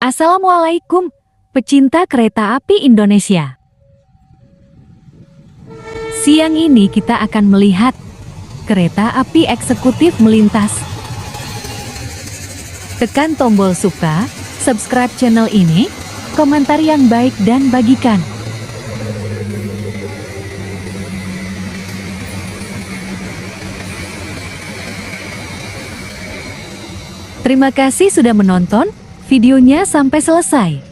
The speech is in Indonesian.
Assalamualaikum, pecinta kereta api Indonesia. Siang ini kita akan melihat kereta api eksekutif melintas. Tekan tombol suka, subscribe channel ini, komentar yang baik dan bagikan. Terima kasih sudah menonton videonya sampai selesai.